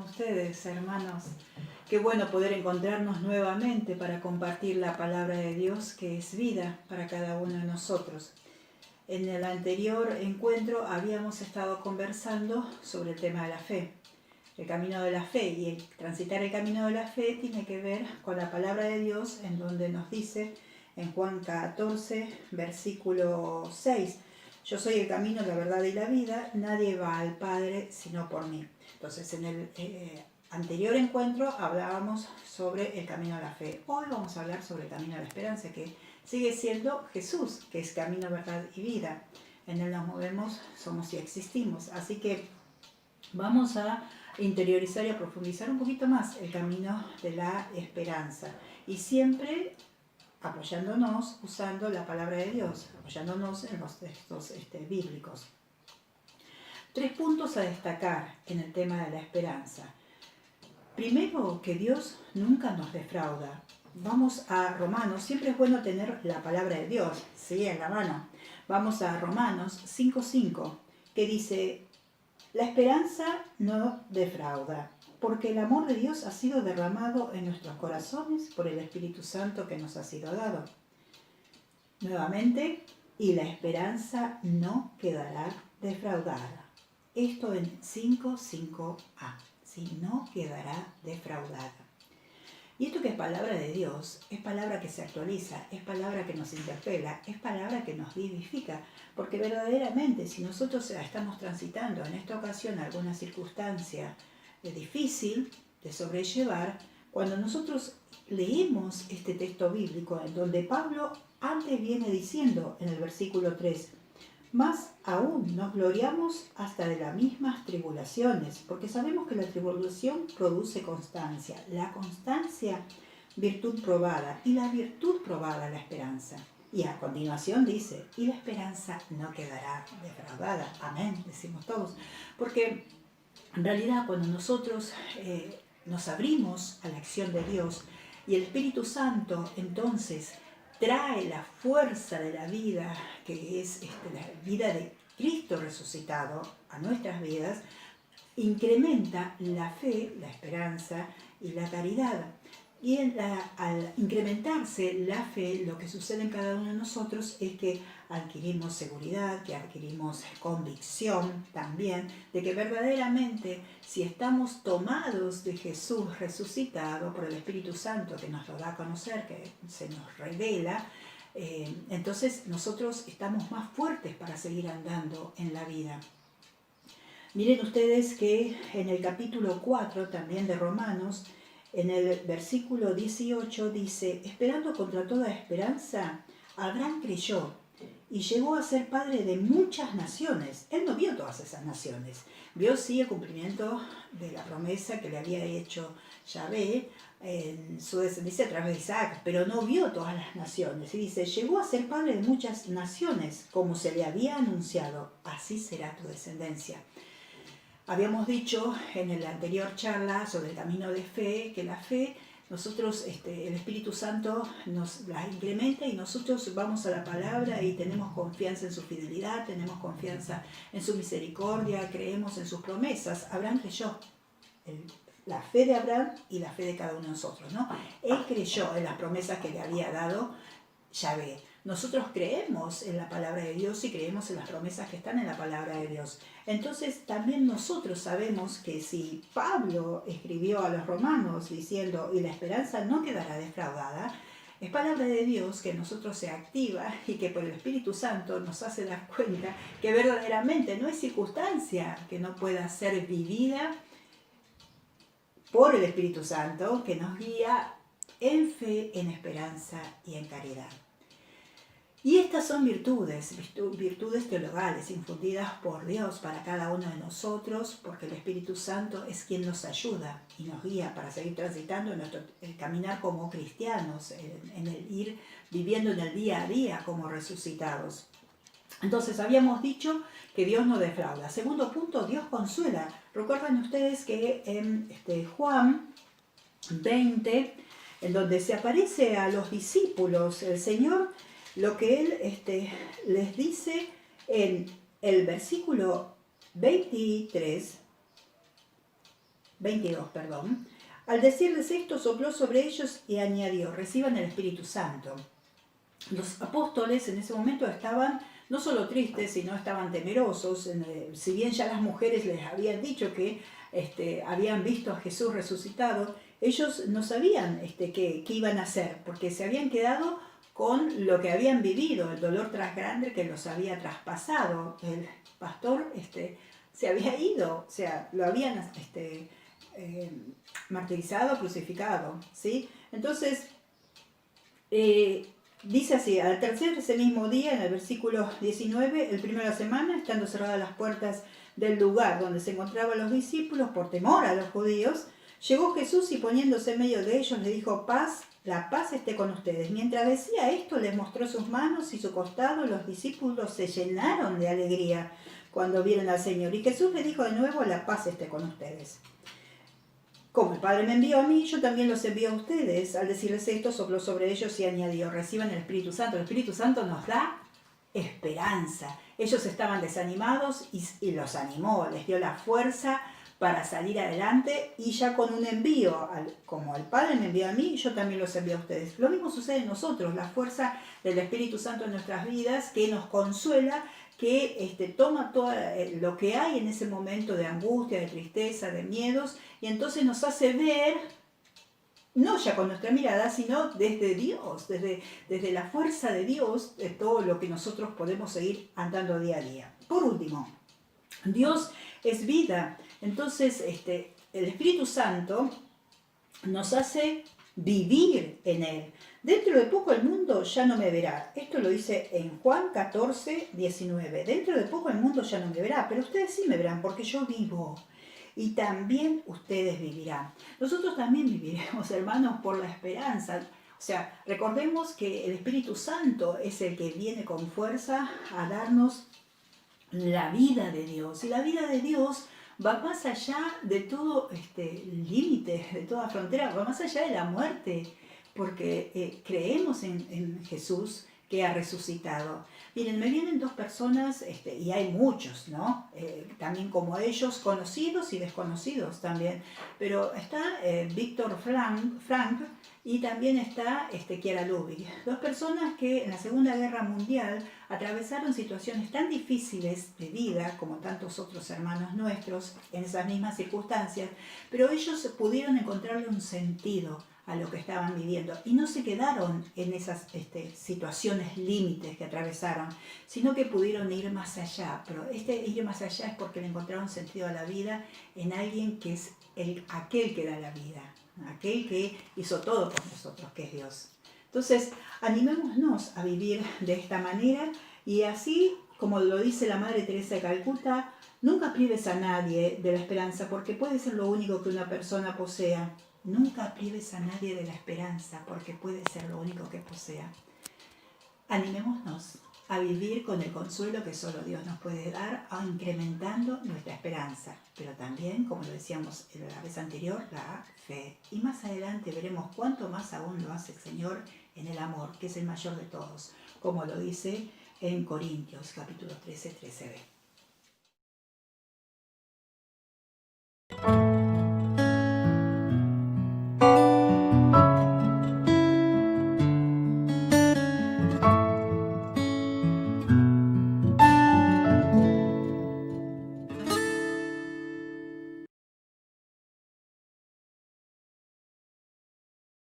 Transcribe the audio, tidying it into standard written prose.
ustedes, hermanos? Qué bueno poder encontrarnos nuevamente para compartir la palabra de Dios, que es vida para cada uno de nosotros. En el anterior encuentro habíamos estado conversando sobre el tema de la fe, el camino de la fe, y el transitar el camino de la fe tiene que ver con la palabra de Dios, en donde nos dice en Juan 14, versículo 6, yo soy el camino, la verdad y la vida, nadie va al Padre sino por mí. Entonces, en el anterior encuentro hablábamos sobre el camino a la fe. Hoy vamos a hablar sobre el camino a la esperanza, que sigue siendo Jesús, que es camino, verdad y vida. En Él nos movemos, somos y existimos. Así que vamos a interiorizar y a profundizar un poquito más el camino de la esperanza. Y siempre apoyándonos, usando la palabra de Dios, apoyándonos en los textos bíblicos. 3 puntos a destacar en el tema de la esperanza. Primero, que Dios nunca nos defrauda. Vamos a Romanos, siempre es bueno tener la palabra de Dios, ¿sí?, en la mano. Vamos a Romanos 5:5, que dice, la esperanza no defrauda, porque el amor de Dios ha sido derramado en nuestros corazones por el Espíritu Santo que nos ha sido dado. Nuevamente, y la esperanza no quedará defraudada. Esto en 5:5a, ¿sí? No quedará defraudada. Y esto que es palabra de Dios, es palabra que se actualiza, es palabra que nos interpela, es palabra que nos vivifica, porque verdaderamente si nosotros estamos transitando en esta ocasión alguna circunstancia difícil de sobrellevar, cuando nosotros leemos este texto bíblico en donde Pablo antes viene diciendo en el versículo 3, más aún nos gloriamos hasta de las mismas tribulaciones, porque sabemos que la tribulación produce constancia, la constancia virtud probada, y la virtud probada la esperanza. Y a continuación dice, y la esperanza no quedará defraudada. Amén, decimos todos. Porque en realidad cuando nosotros nos abrimos a la acción de Dios y el Espíritu Santo entonces trae la fuerza de la vida, que es la vida de Cristo resucitado a nuestras vidas, incrementa la fe, la esperanza y la caridad. Y al incrementarse la fe, lo que sucede en cada uno de nosotros es que adquirimos seguridad, que adquirimos convicción también, de que verdaderamente si estamos tomados de Jesús resucitado por el Espíritu Santo que nos lo da a conocer, que se nos revela, entonces nosotros estamos más fuertes para seguir andando en la vida. Miren ustedes que en el capítulo 4 también de Romanos, en el versículo 18 dice, esperando contra toda esperanza, Abraham creyó y llegó a ser padre de muchas naciones. Él no vio todas esas naciones, vio sí el cumplimiento de la promesa que le había hecho Yahvé en su descendencia a través de Isaac, pero no vio todas las naciones. Y dice, llegó a ser padre de muchas naciones, como se le había anunciado, así será tu descendencia. Habíamos dicho en la anterior charla sobre el camino de fe, que la fe, nosotros, el Espíritu Santo nos la incrementa y nosotros vamos a la palabra y tenemos confianza en su fidelidad, tenemos confianza en su misericordia, creemos en sus promesas. Abraham creyó, la fe de Abraham y la fe de cada uno de nosotros, ¿no? Él creyó en las promesas que le había dado Yahvé. Nosotros creemos en la palabra de Dios y creemos en las promesas que están en la palabra de Dios. Entonces también nosotros sabemos que si Pablo escribió a los romanos diciendo y la esperanza no quedará defraudada, es palabra de Dios que nosotros se activa y que por el Espíritu Santo nos hace dar cuenta que verdaderamente no hay circunstancia que no pueda ser vivida por el Espíritu Santo que nos guía en fe, en esperanza y en caridad. Y estas son virtudes teologales infundidas por Dios para cada uno de nosotros, porque el Espíritu Santo es quien nos ayuda y nos guía para seguir transitando en nuestro caminar como cristianos, en el ir viviendo en el día a día como resucitados. Entonces habíamos dicho que Dios no defrauda. Segundo punto, Dios consuela. Recuerdan ustedes que en Juan 20, en donde se aparece a los discípulos el Señor, lo que Él les dice en el versículo 23, 22, perdón. Al decirles esto, sopló sobre ellos y añadió, reciban el Espíritu Santo. Los apóstoles en ese momento estaban no solo tristes, sino estaban temerosos. Si bien ya las mujeres les habían dicho que habían visto a Jesús resucitado, ellos no sabían qué iban a hacer, porque se habían quedado con lo que habían vivido, el dolor tras grande que los había traspasado. El pastor se había ido, o sea, lo habían martirizado, crucificado, ¿sí? Entonces, dice así, al tercer ese mismo día, en el versículo 19, el primero de la semana, estando cerradas las puertas del lugar donde se encontraban los discípulos, por temor a los judíos, llegó Jesús y poniéndose en medio de ellos, le dijo, paz, la paz esté con ustedes. Mientras decía esto, les mostró sus manos y su costado. Los discípulos se llenaron de alegría cuando vieron al Señor. Y Jesús les dijo de nuevo, la paz esté con ustedes. Como el Padre me envió a mí, yo también los envío a ustedes. Al decirles esto, sopló sobre ellos y añadió, reciban el Espíritu Santo. El Espíritu Santo nos da esperanza. Ellos estaban desanimados y los animó, les dio la fuerza para salir adelante, y ya con un envío, como el Padre me envió a mí, yo también los envío a ustedes. Lo mismo sucede en nosotros, la fuerza del Espíritu Santo en nuestras vidas, que nos consuela, que toma todo lo que hay en ese momento de angustia, de tristeza, de miedos, y entonces nos hace ver, no ya con nuestra mirada, sino desde Dios, desde la fuerza de Dios, de todo lo que nosotros podemos seguir andando día a día. Por último, Dios es vida. Entonces, el Espíritu Santo nos hace vivir en Él. Dentro de poco el mundo ya no me verá. Esto lo dice en Juan 14, 19. Dentro de poco el mundo ya no me verá, pero ustedes sí me verán porque yo vivo. Y también ustedes vivirán. Nosotros también viviremos, hermanos, por la esperanza. O sea, recordemos que el Espíritu Santo es el que viene con fuerza a darnos la vida de Dios. Y la vida de Dios va más allá de todo límite, de toda frontera, va más allá de la muerte, porque creemos en Jesús que ha resucitado. Miren, me vienen dos personas, y hay muchos, ¿no? También como ellos, conocidos y desconocidos también, pero está Víctor Frank y también está Chiara Lubich, dos personas que en la Segunda Guerra Mundial atravesaron situaciones tan difíciles de vida como tantos otros hermanos nuestros en esas mismas circunstancias, pero ellos pudieron encontrarle un sentido a lo que estaban viviendo y no se quedaron en esas situaciones límites que atravesaron, sino que pudieron ir más allá. Pero ir más allá es porque le encontraron sentido a la vida en alguien que es aquel que da la vida, aquel que hizo todo por nosotros, que es Dios. Entonces, animémonos a vivir de esta manera, y así, como lo dice la Madre Teresa de Calcuta, nunca prives a nadie de la esperanza, porque puede ser lo único que una persona posea. Nunca prives a nadie de la esperanza, porque puede ser lo único que posea. Animémonos a vivir con el consuelo que solo Dios nos puede dar, incrementando nuestra esperanza, pero también, como lo decíamos la vez anterior, la fe. Y más adelante veremos cuánto más aún lo hace el Señor en el amor, que es el mayor de todos, como lo dice en Corintios capítulo 13, 13b.